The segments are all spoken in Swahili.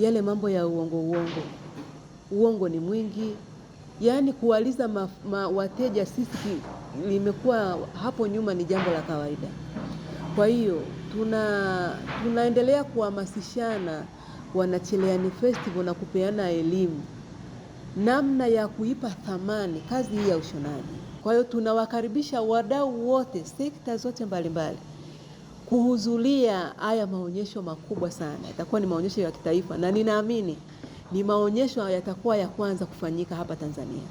yale mambo ya uongo ni mwingi, yaani kuwaliza wateja sisi limekuwa hapo nyuma ni jambo la kawaida. Kwa hiyo tunaendelea kuhamasishana Wanacherehani Festival na kupeana elimu namna ya kuipa thamani kazi hii ya ushonaji. Kwa hiyo tunawakaribisha wadau wote, sekta zote mbalimbali kuhudhuria haya maonyesho makubwa sana. Itakuwa ni maonyesho ya kitaifa na ninaamini ni maonyesho yatakuwa ya kwanza kufanyika hapa Tanzania.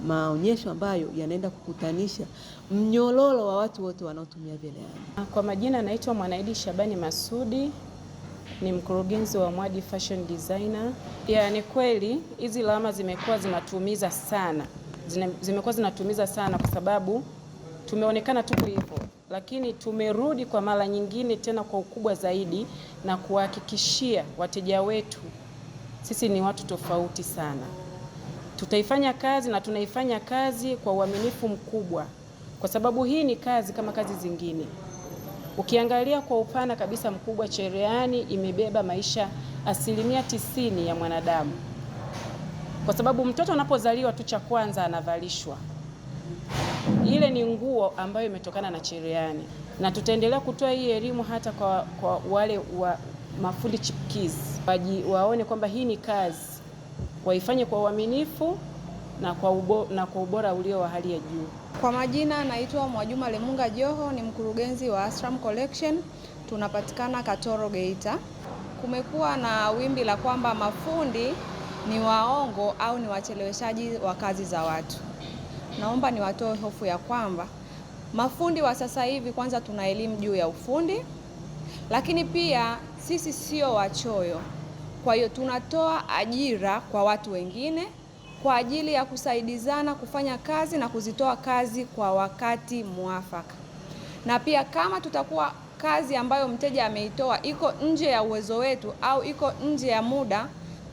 Maonyesho ambayo yanaenda kukutanisha mnyororo wa watu wote wanaotumia cherehani. Kwa majina naitwa Mwanaidi Shabani Masudi, ni mkurugenzi wa Mwadi Fashion Designer. Ni kweli hizi lawama zimekuwa zinatumiza sana. Zimekuwa zinatumiza sana kwa sababu tumeonekana tuko hivyo, lakini tumerudi kwa mara nyingine tena kwa ukubwa zaidi na kuhakikishia wateja wetu sisi ni watu tofauti sana. Tutaifanya kazi na tunaifanya kazi kwa uaminifu mkubwa, kwa sababu hii ni kazi kama kazi zingine. Ukiangalia kwa upana kabisa mkubwa, cherehani imebeba maisha 90% ya mwanadamu, kwa sababu mtoto anapozaliwa tu cha kwanza anavalishwa. Ile ni nguo ambayo imetokana na cherehani, na tutaendelea kutoa hii elimu hata kwa wale wa mafundi chipukizi, waone kwamba hii ni kazi, waifanye kwa uaminifu na kwa ubora ulio wa hali ya juu. Kwa majina naitwa Mwajuma Lemunga Joho, ni mkurugenzi wa Astram Collection. Tunapatikana Katoro, Geita. Kumekuwa na wimbi la kwamba mafundi ni waongo au ni wacheleweshaji wa kazi za watu. Naomba niwatoe hofu ya kwamba mafundi wa sasa hivi, kwanza tuna elimu juu ya ufundi, lakini pia sisi sio wachoyo. Kwa hiyo tunatoa ajira kwa watu wengine kwa ajili ya kusaidizana kufanya kazi na kuzitoa kazi kwa wakati mwafaka. Na pia kama tutakuwa kazi ambayo mteja ameitoa iko nje ya uwezo wetu au iko nje ya muda,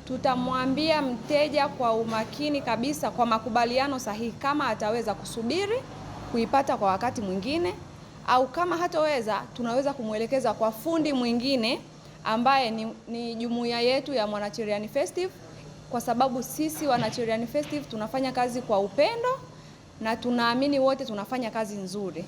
tutamwambia mteja kwa umakini kabisa, kwa makubaliano sahihi, kama ataweza kusubiri kuipata kwa wakati mwingine, au kama hataweza tunaweza kumwelekeza kwa fundi mwingine ambaye ni jumuiya yetu ya Wanacherehani Festival, kwa sababu sisi Wanacherehani Festival tunafanya kazi kwa upendo na tunaamini wote tunafanya kazi nzuri.